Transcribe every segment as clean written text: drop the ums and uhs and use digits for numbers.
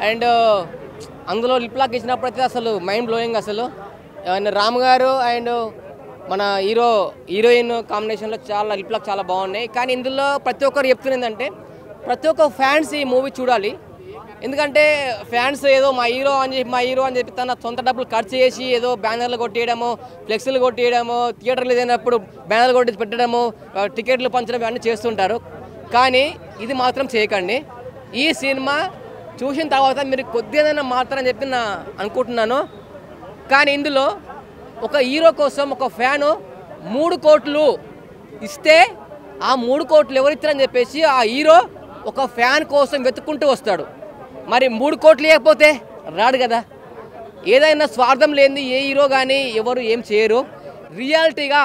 And అందులో lip lock ఇచ్చినప్పుడైతే అసలు mind blowing అసలు. అండ్ రామ్ గారు అండ్ మన హీరోయిన్ కాంబినేషన్లో చాలా లిప్ లాక్ చాలా బాగున్నాయి. కానీ ఇందులో ప్రతి ఒక్కరు చెప్తున్నదంటే ప్రతి ఒక్క ఫ్యాన్స్ ఈ మూవీ చూడాలి. ఎందుకంటే ఫ్యాన్స్ ఏదో మా హీరో అని చెప్పి తన సొంత డబ్బులు ఖర్చు చేసి ఏదో బ్యానర్లు కొట్టేయడము, ఫ్లెక్స్లు కొట్టేయడము, థియేటర్లు లేనప్పుడు బ్యానర్లు కొట్టి పెట్టడము, టికెట్లు పంచడం ఇవన్నీ చేస్తుంటారు. కానీ ఇది మాత్రం చేయకండి. ఈ సినిమా చూసిన తర్వాత మీరు కొద్దిగా మాత్రం చెప్పి అనుకుంటున్నాను. కానీ ఇందులో ఒక హీరో కోసం ఒక ఫ్యాను 3 కోట్లు ఇస్తే ఆ 3 కోట్లు ఎవరిచ్చారని చెప్పేసి ఆ హీరో ఒక ఫ్యాన్ కోసం వెతుక్కుంటూ వస్తాడు. మరి 3 కోట్లు లేకపోతే రాడు కదా. ఏదైనా స్వార్థం లేనిది ఏ హీరో కానీ ఎవరు ఏం చేయరు. రియాలిటీగా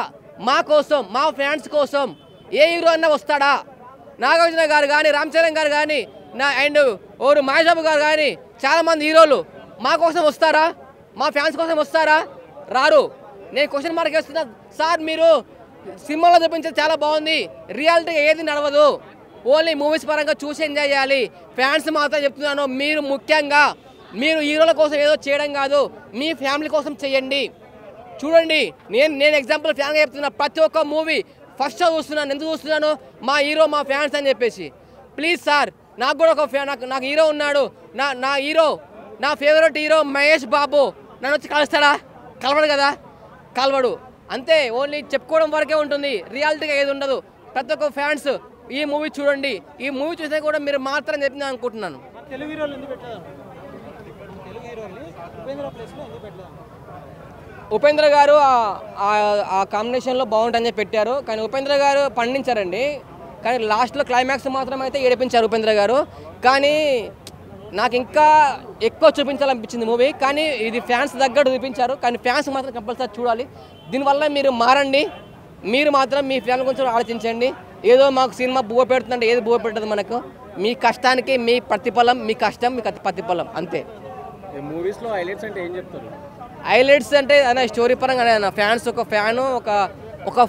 మా కోసం, మా ఫ్యాన్స్ కోసం ఏ హీరో అన్నా వస్తాడా? నాగార్జున గారు కానీ, రామ్ చరణ్ గారు కానీ, అండ్ మహేష్ బాబు గారు కానీ చాలామంది హీరోలు మా కోసం వస్తారా? మా ఫ్యాన్స్ కోసం వస్తారా? రారు. నేను క్వశ్చన్ మార్క్ వేస్తున్నా. సార్ మీరు సినిమాలో చూపించేది చాలా బాగుంది, రియాలిటీగా ఏది నడవదు. ఓన్లీ మూవీస్ పరంగా చూసి ఎంజాయ్ చేయాలి. ఫ్యాన్స్ మాత్రం చెప్తున్నాను, మీరు ముఖ్యంగా మీరు హీరోల కోసం ఏదో చేయడం కాదు, మీ ఫ్యామిలీ కోసం చేయండి. చూడండి, నేను ఎగ్జాంపుల్ ఫ్యాన్గా చెప్తున్నా. ప్రతి ఒక్క మూవీ ఫస్ట్ షో చూస్తున్నాను. ఎందుకు చూస్తున్నాను? మా హీరో, మా ఫ్యాన్స్ అని చెప్పేసి. ప్లీజ్ సార్, నాకు కూడా ఒక నాకు హీరో ఉన్నాడు. నా హీరో, నా ఫేవరెట్ హీరో మహేష్ బాబు నన్ను వచ్చి కలుస్తాడా? కలవడు కదా, కలవడు. అంతే, ఓన్లీ చెప్పుకోవడం వరకే ఉంటుంది, రియాలిటీగా ఏది ఉండదు. ప్రతి ఒక్క ఫ్యాన్స్ ఈ మూవీ చూడండి. ఈ మూవీ చూస్తే కూడా మీరు మాత్రం చెప్పింది అనుకుంటున్నాను. ఉపేంద్ర గారు ఆ కాంబినేషన్లో బాగుంటుందని పెట్టారు. కానీ ఉపేంద్ర గారు పండించారండి. కానీ లాస్ట్లో క్లైమాక్స్ మాత్రం అయితే ఏడిపించారు ఉపేంద్ర గారు. కానీ నాకు ఇంకా ఎక్కువ చూపించాలనిపించింది మూవీ. కానీ ఇది ఫ్యాన్స్ దగ్గర చూపించారు. కానీ ఫ్యాన్స్ మాత్రం కంపల్సరీ చూడాలి. దీనివల్ల మీరు మారండి. మీరు మాత్రం మీ ఫ్యామిలీ గురించి ఆలోచించండి. ఏదో మాకు సినిమా బువ్వ పెడుతుందంటే ఏది బువ్వ పెట్టదు మనకు. మీ కష్టానికి మీ ప్రతిఫలం, మీ కష్టం మీ ప్రతిఫలం అంతే. మూవీస్లో హైలైట్స్ అంటే ఏం చెప్తారు? హైలైట్స్ అంటే ఆయన స్టోరీ పరంగా ఫ్యాన్స్ ఒక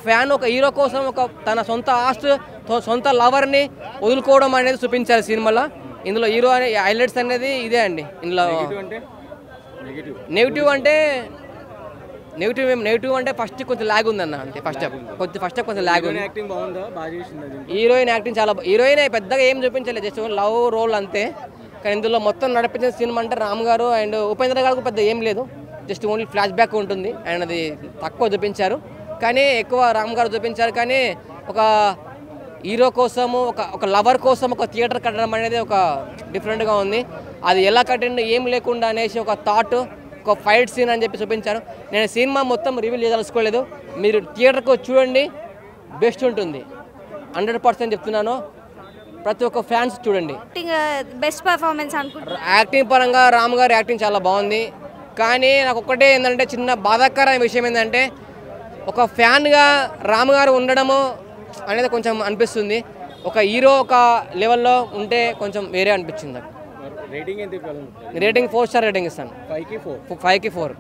ఫ్యాన్ ఒక హీరో కోసం తన సొంత ఆస్తి, సొంత లవర్ని వదులుకోవడం అనేది చూపించారు సినిమాలో. ఇందులో హీరో అనే హైలైట్స్ అనేది ఇదే అండి. ఇందులో నెగిటివ్ అంటే ఫస్ట్ కొంచెం ల్యాగ్ ఉందన్న. అంటే ఫస్ట్ కొంచెం ల్యాగ్ ఉంది. హీరోయిన్ యాక్టింగ్ చాలా, హీరోయిన్ పెద్దగా ఏం చూపించలేదు, జస్ట్ లవ్ రోల్ అంతే. కానీ ఇందులో మొత్తం నడిపించిన సినిమా అంటే రామ్ గారు అండ్ ఉపేంద్ర గారికి పెద్ద ఏం లేదు, జస్ట్ ఓన్లీ ఫ్లాష్ బ్యాక్ ఉంటుంది. అండ్ అది తక్కువ చూపించారు. కానీ ఎక్కువ రామ్ గారు చూపించారు. కానీ ఒక హీరో కోసము ఒక లవర్ కోసం ఒక థియేటర్ కట్టడం అనేది ఒక డిఫరెంట్గా ఉంది. అది ఎలా కట్టిండు ఏం లేకుండా అనేసి ఒక థాట్, ఒక ఫైట్ సీన్ అని చెప్పి చూపించారు. నేను సినిమా మొత్తం రివీల్ చేయదలుచుకోలేదు. మీరు థియేటర్కి చూడండి, బెస్ట్ ఉంటుంది. 100% చెప్తున్నాను. ప్రతి ఒక్క ఫ్యాన్స్ చూడండి. బెస్ట్ పర్ఫార్మెన్స్ అనుకుంటున్నాను. యాక్టింగ్ పరంగా రామ్ గారు యాక్టింగ్ చాలా బాగుంది. కానీ నాకు ఒక్కటే ఏంటంటే చిన్న బాధాకరమైన విషయం ఏంటంటే ఒక ఫ్యాన్గా రామ్ గారు ఉండడము అనేది కొంచెం అనిపిస్తుంది. ఒక హీరో ఒక లెవెల్లో ఉంటే కొంచెం వేరే అనిపించింది. రేటింగ్ 4 స్టార్ రేటింగ్ ఇస్తాను. 5కి 4.